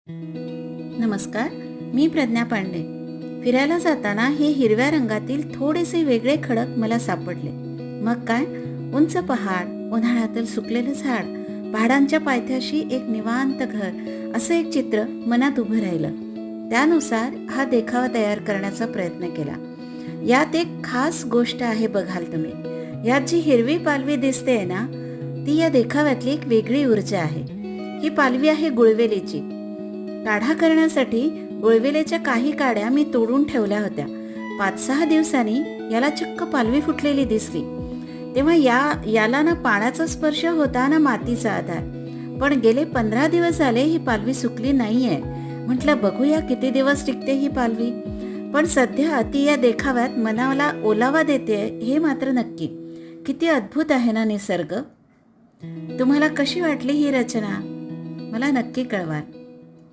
नमस्कार, मी प्रज्ञा पांडे. फिरायला जाताना हे हिरव्या रंगातील थोडेसे वेगळे खडक मला सापडले. मग काय, उंच पहाड, उन्हाळ्यातील सुकलेलं झाड, पहाडांच्या पायथ्याशी एक निवांत घर, असं एक चित्र मनात उभं राहिलं. त्यानुसार हा देखावा तयार करण्याचा प्रयत्न केला. यात एक खास गोष्ट आहे, बघाल तुम्ही. यात जी हिरवी पालवी दिसते ना, ती या देखाव्यातली एक वेगळी ऊर्जा आहे. ही पालवी आहे गुळवेलीची. काढा करण्यासाठी गुळवेलीच्या काही काड्या मी तोडून ठेवल्या होत्या. 5-6 दिवसांनी याला चक्क पालवी फुटलेली दिसली. तेव्हा याला ना पाण्याचा स्पर्श होता ना मातीचा आधार. पण गेले 15 दिवस झाले ही पालवी सुकली नाहीये. म्हटलं बघूया किती दिवस टिकते ही पालवी. पण सध्या ती या देखाव्यात मनाला ओलावा देते, हे मात्र नक्की. किती अद्भुत आहे ना निसर्ग. तुम्हाला कशी वाटली ही रचना, मला नक्की कळवा.